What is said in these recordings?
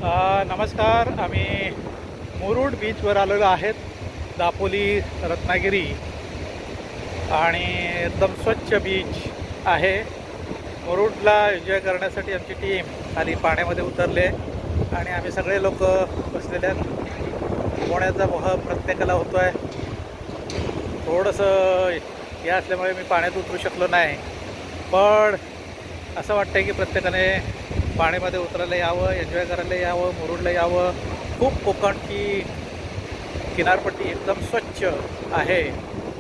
नमस्कार. आम्ही मुरुड बीचवर आलेलो आहेत. दापोली, रत्नागिरी आणि एकदम स्वच्छ बीच आहे. मुरुडला एन्जॉय करण्यासाठी आमची टीम खाली पाण्यामध्ये उतरले आणि आम्ही सगळे लोक बसलेले आहेत. पोहण्याचा मोह प्रत्येकाला होतो आहे. थोडंसं हे असल्यामुळे मी पाण्यात उतरू शकलो नाही, पण असं वाटतं की प्रत्येकाने पाण्यामध्ये उतरायला यावं, एन्जॉय करायला यावं, मुरुडला यावं. खूप कोकणची किनारपट्टी एकदम स्वच्छ आहे.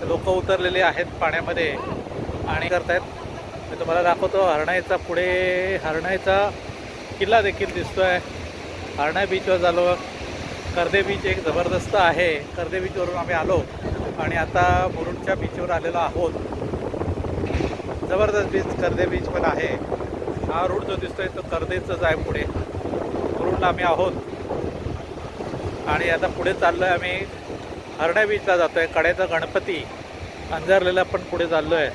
लोक उतरलेले आहेत पाण्यामध्ये आणि करतायत. मी तुम्हाला दाखवतो. हरणाईचा किल्ला देखील दिसतो आहे. हरणाई बीचवर झालो. कर्दे बीच एक जबरदस्त आहे. कर्दे बीचवरून आम्ही आलो आणि आता मुरुडच्या बीचवर आलेलो आहोत. जबरदस्त बीच कर्दे बीच पण आहे. हा रूट जो दिसतोय तो कर्देचाच आहे. पुढे मुरुडला आम्ही आहोत आणि आता पुढे चाललो आहे. आम्ही हरणाई बीचला जातो आहे. कड्याचा गणपती अंजारलेला पण पुढे चाललो आहे.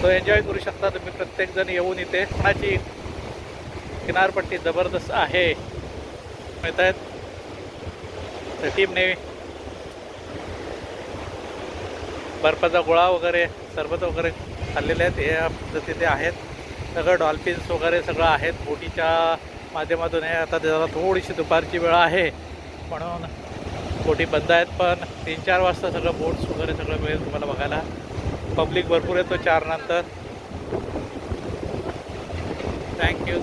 तो एन्जॉय करू शकता तुम्ही. प्रत्येकजण येऊन इथे कोणाची किनारपट्टी जबरदस्त आहे. मिळत आहेत. त्या टीमने बर्फाचा गोळा वगैरे सरबत वगैरे खाल्लेले आहेत. हे पद्धतीने आहेत. सगळं डॉल्फिन्स वगैरे सगळं आहेत. बोटीच्या माध्यमातून हे आता जरा थोडीशी दुपारची वेळ आहे म्हणून बोटी बंद आहेत, पण 3-4 वाजता सगळं बोट्स वगैरे सगळं मिळेल तुम्हाला बघायला. पब्लिक भरपूर येतो 4 नंतर. थँक्यू.